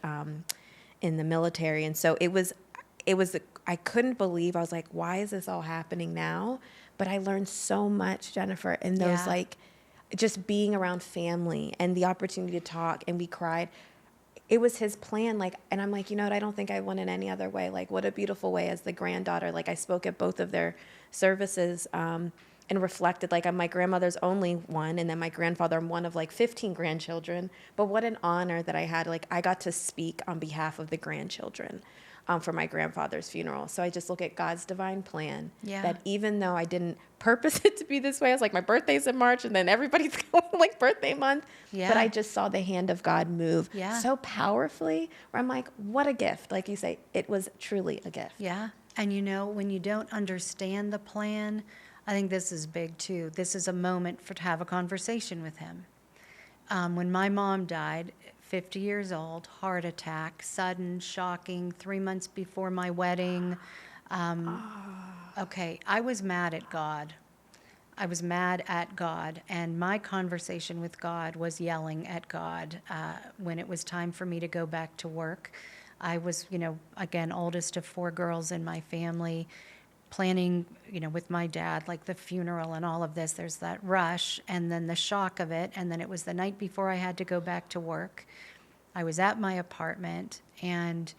in the military. And so I couldn't believe, I was like, why is this all happening now? But I learned so much, Jennifer, in those like just being around family and the opportunity to talk, and we cried. It was his plan, like, and I'm like, you know what, I don't think I went in any other way. Like, what a beautiful way as the granddaughter. Like, I spoke at both of their services and reflected, like, I'm my grandmother's only one, and then my grandfather, I'm one of like 15 grandchildren. But what an honor that I had. Like, I got to speak on behalf of the grandchildren for my grandfather's funeral. So I just look at God's divine plan, that even though I didn't purpose it to be this way, I was like, my birthday's in March, and then everybody's going like birthday month. But I just saw the hand of God move so powerfully, where I'm like, what a gift. Like you say, it was truly a gift. Yeah. And you know, when you don't understand the plan, I think this is big too. This is a moment to have a conversation with him. When my mom died, 50 years old, heart attack, sudden, shocking, 3 months before my wedding. Okay, I was mad at God. I was mad at God, and my conversation with God was yelling at God when it was time for me to go back to work. I was, again, oldest of 4 girls in my family, planning, with my dad, like the funeral and all of this. There's that rush and then the shock of it. And then it was the night before I had to go back to work. I was at my apartment, and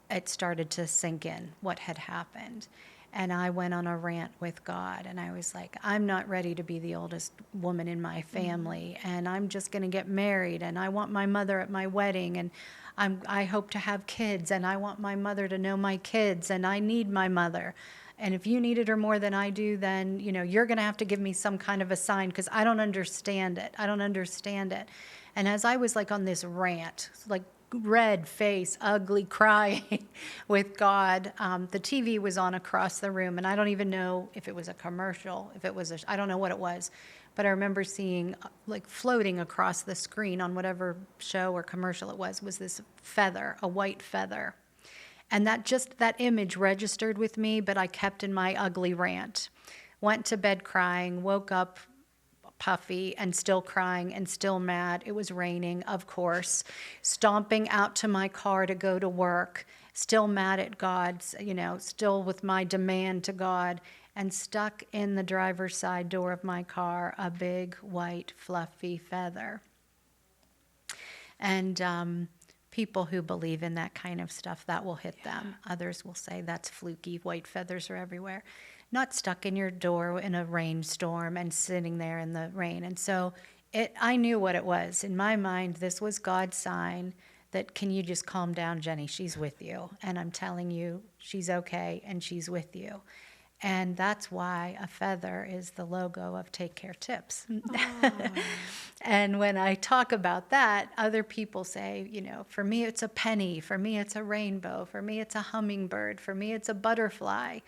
it started to sink in what had happened. And I went on a rant with God, and I was like, I'm not ready to be the oldest woman in my family, and I'm just going to get married, and I want my mother at my wedding, and I hope to have kids, and I want my mother to know my kids, and I need my mother. And if you needed her more than I do, then, you're going to have to give me some kind of a sign, because I don't understand it. I don't understand it. And as I was like on this rant, like red face, ugly, crying with God, the TV was on across the room, and I don't even know if it was a commercial, I don't know what it was, but I remember seeing like floating across the screen on whatever show or commercial it was this feather, a white feather. And that image registered with me, but I kept in my ugly rant. Went to bed crying, woke up puffy and still crying and still mad. It was raining, of course. Stomping out to my car to go to work, still mad at God, still with my demand to God, and stuck in the driver's side door of my car, a big, white, fluffy feather. And people who believe in that kind of stuff, that will hit them. Others will say that's fluky, white feathers are everywhere. Not stuck in your door in a rainstorm and sitting there in the rain. And so I knew what it was. In my mind, this was God's sign that, can you just calm down, Jenny? She's with you. And I'm telling you, she's okay, and she's with you. And that's why a feather is the logo of Take Care Tips. And when I talk about that, other people say, for me it's a penny, for me it's a rainbow, for me it's a hummingbird, for me it's a butterfly.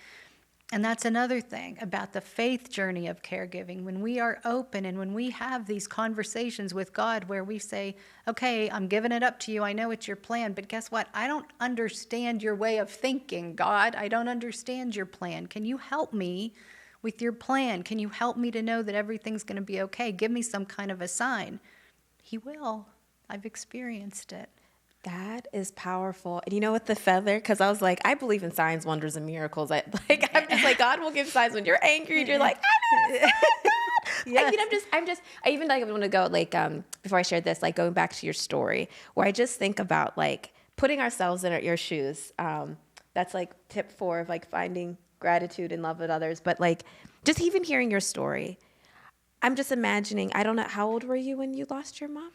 And that's another thing about the faith journey of caregiving. When we are open and when we have these conversations with God where we say, okay, I'm giving it up to you. I know it's your plan, but guess what? I don't understand your way of thinking, God. I don't understand your plan. Can you help me with your plan? Can you help me to know that everything's going to be okay? Give me some kind of a sign. He will. I've experienced it. That is powerful. And with the feather, because I was like, I believe in signs, wonders, and miracles. I'm just like, God will give signs when you're angry, and you're like, I know. Yeah. I even want to go before I share this, going back to your story, where I just think about putting ourselves in your shoes. That's tip 4 of finding gratitude and love with others. But just even hearing your story, I'm just imagining. I don't know, how old were you when you lost your mom?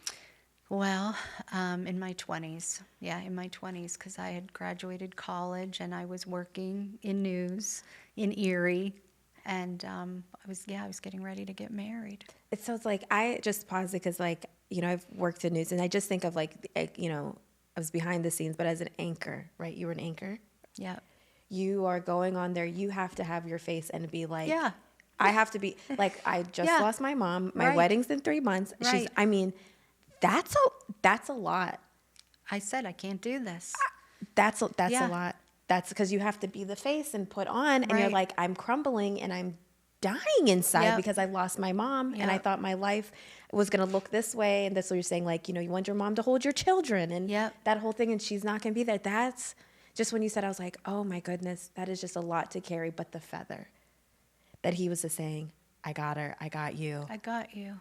Well, in my 20s. Yeah, in my 20s, because I had graduated college and I was working in news in Erie, and I was getting ready to get married. It's I just paused it because I've worked in news, and I just think of I was behind the scenes, but as an anchor, right? You were an anchor. Yeah. You are going on there. You have to have your face and be like, yeah. I have to be I just lost my mom. My wedding's in 3 months. Right. That's a lot. I said, I can't do this. That's Yeah. a lot. That's because you have to be the face and put on, and you're Right. like, I'm crumbling and I'm dying inside Yep. because I lost my mom, and I Yep. thought my life was going to look this way. And that's what you're saying, like, you want your mom to hold your children and Yep. that whole thing, and she's not going to be there. That's just when you said, I was like, oh my goodness, that is just a lot to carry. But the feather that he was just saying, I got her, I got you. I got you.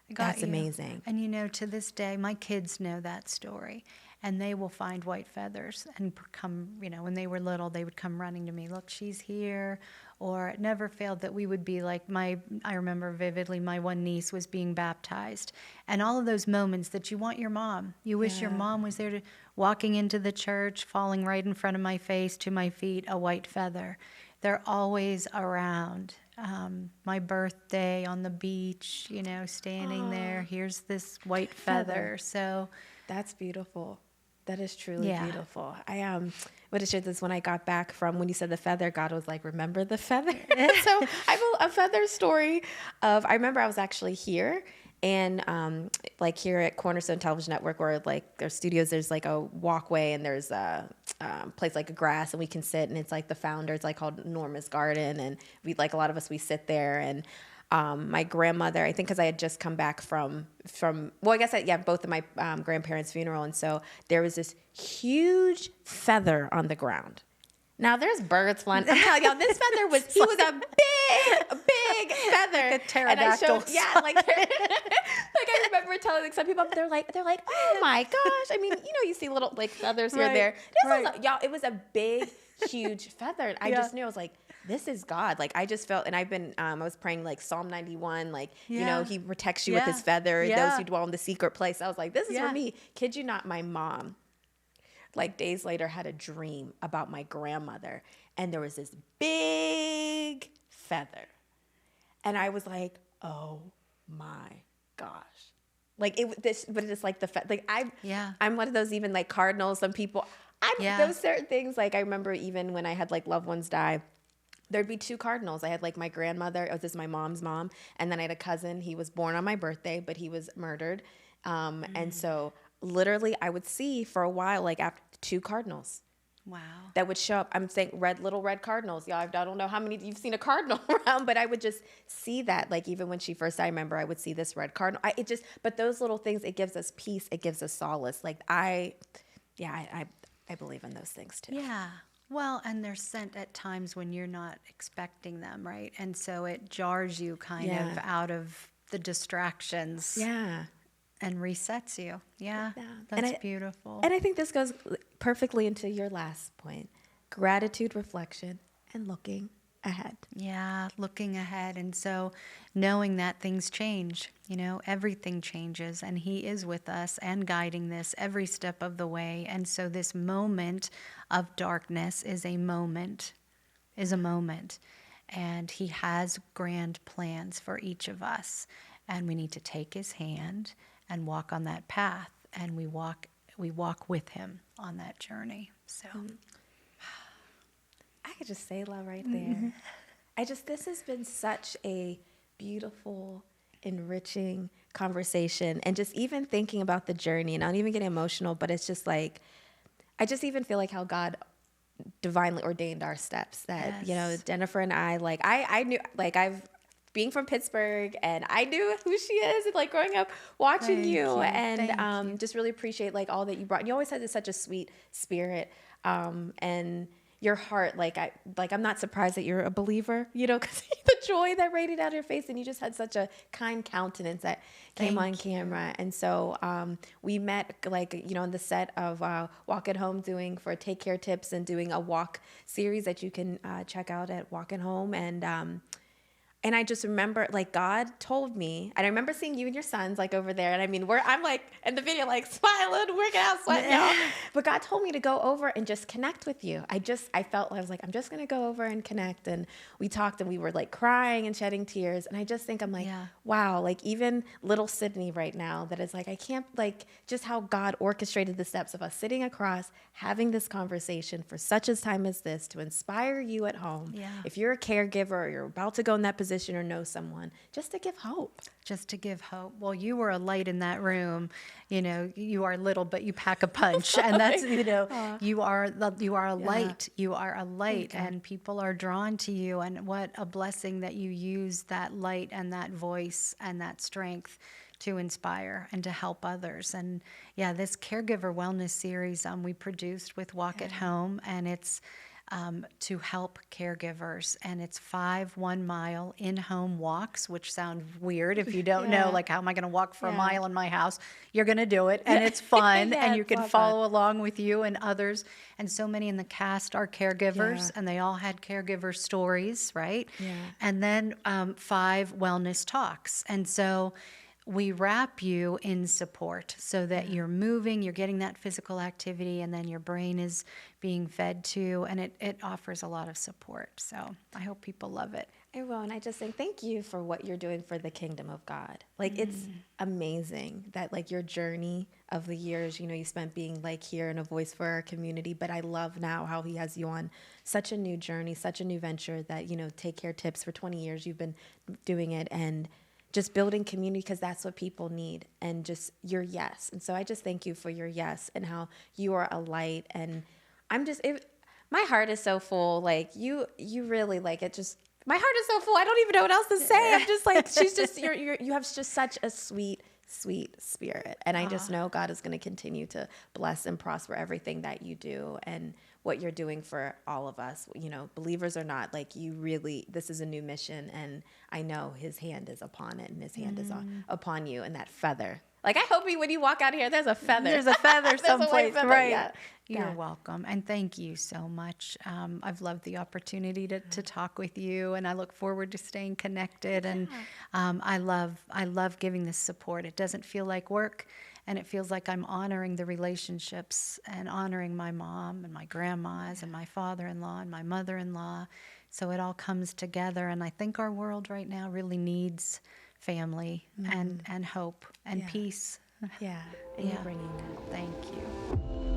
I got That's you. amazing. And to this day, my kids know that story. And they will find white feathers and come, when they were little, they would come running to me, look, she's here. Or it never failed that we would be like I remember vividly, my one niece was being baptized. And all of those moments that you want your mom, you wish your Yeah. mom was there walking into the church, falling right in front of my face, to my feet, a white feather. They're always around. My birthday on the beach, standing there, here's this white feather. So That's beautiful. That is truly Yeah. beautiful. I would have shared this when I got back from when you said the feather. God was like, "Remember the feather." So I have a feather story I remember I was actually here, and like here at Cornerstone Television Network, where like their studios, there's like a walkway and there's a place like a grass, and we can sit, and it's like the founder. It's like called Norma's Garden, and we like a lot of us we sit there and. My grandmother, I think because I had just come back from well, I guess both of my grandparents' funeral. And so there was this huge feather on the ground. Now there's birds flying. I'm telling y'all, this feather was a big feather. Like a pterodactyl. And like I remember telling like some people, they're like, oh my gosh. I mean, you see little like feathers here and there. It was a big, huge feather. And I just knew, I was like, this is God. Like I just felt, and I've been, I was praying like Psalm 91, like, he protects you with his feather, those who dwell in the secret place. I was like, this is for me. Kid you not, my mom, like days later had a dream about my grandmother, and there was this big feather. And I was like, oh my gosh. Like but it's like I'm one of those, even like cardinals, some people, those certain things. Like I remember even when I had like loved ones die, there'd be two cardinals. I had like my grandmother, this is my mom's mom, and then I had a cousin. He was born on my birthday, but he was murdered. And so literally I would see for a while, like after two cardinals. Wow. That would show up. I'm saying little red cardinals. Yeah, I don't know how many you've seen a cardinal around, but I would just see that. Like even when she first died, I remember I would see this red cardinal. But those little things, it gives us peace. It gives us solace. Like I believe in those things too. Yeah. Well, and they're sent at times when you're not expecting them, right? And so it jars you kind of out of the distractions. Yeah. And resets you. Yeah. And That's beautiful. And I think this goes perfectly into your last point. Gratitude, reflection, and looking ahead. Yeah, looking ahead. And so knowing that things change, everything changes, and he is with us and guiding this every step of the way. And so this moment of darkness is a moment. And he has grand plans for each of us. And we need to take his hand and walk on that path. And we walk with him on that journey. So I could just say love right there. This has been such a beautiful, enriching conversation. And just even thinking about the journey, and I'm not even getting emotional, but it's just like, I just even feel like how God divinely ordained our steps. That, Jennifer and I knew, being from Pittsburgh, and I knew who she is, and like growing up watching you. And just really appreciate like all that you brought. And you always had such a sweet spirit, and your heart, I'm not surprised that you're a believer, because the joy that radiated out of your face, and you just had such a kind countenance that came on camera. And so we met on the set of Walk at Home, doing for Take Care Tips, and doing a walk series that you can check out at Walk at Home. And I just remember, God told me, and I remember seeing you and your sons, over there. And I mean, I'm in the video, smiling, working out, sweating, y'all. But God told me to go over and just connect with you. I felt, I was like, I'm just going to go over and connect. And we talked, and we were crying and shedding tears. And I just think, I'm wow, even little Sydney right now, that is I can't, just how God orchestrated the steps of us sitting across, having this conversation for such a time as this, to inspire you at home. Yeah. If you're a caregiver, or you're about to go in that position, position or know someone, just to give hope. Just to give hope. Well, you were a light in that room. You know, you are little, but you pack a punch, and that's, you know, you are a light. You are a light, and people are drawn to you. And what a blessing that you use that light and that voice and that strength to inspire and to help others. And yeah, this caregiver wellness series we produced with Walk at Home, and it's to help caregivers, and it's 5 1-mile in-home walks, which sound weird if you don't know, like, how am I going to walk for a mile in my house? You're going to do it, and it's fun, and you can follow along with you and others. And so many in the cast are caregivers, and they all had caregiver stories, right? And then 5 wellness talks. And so we wrap you in support so that you're moving, you're getting that physical activity, and then your brain is being fed too, and it offers a lot of support. So I hope people love it. I will, and I just think thank you for what you're doing for the kingdom of God. Like, it's amazing that, like, your journey of the years, you know, you spent being, like, here and a voice for our community, but I love now how he has you on such a new journey, such a new venture that, you know, Take Care Tips for 20 years you've been doing it, and just building community, because that's what people need, and just your yes. And so I just thank you for your yes and how you are a light. And I'm just, my heart is so full. Like, you really, like, it just, my heart is so full. I don't even know what else to say. I'm just like, she's just, you have just such a sweet spirit. And I just know God is going to continue to bless and prosper everything that you do and what you're doing for all of us, you know, believers or not. Like, you really, this is a new mission, and I know his hand is upon it, and his hand is upon you, and that feather. Like, I hope when you walk out here, there's a feather. There's a feather someplace, right? Yeah. You're welcome, and thank you so much. I've loved the opportunity to talk with you, and I look forward to staying connected. And I love giving this support. It doesn't feel like work, and it feels like I'm honoring the relationships and honoring my mom and my grandmas and my father-in-law and my mother-in-law. So it all comes together, and I think our world right now really needs family and hope and peace. Yeah, and you're bringing that. Thank you.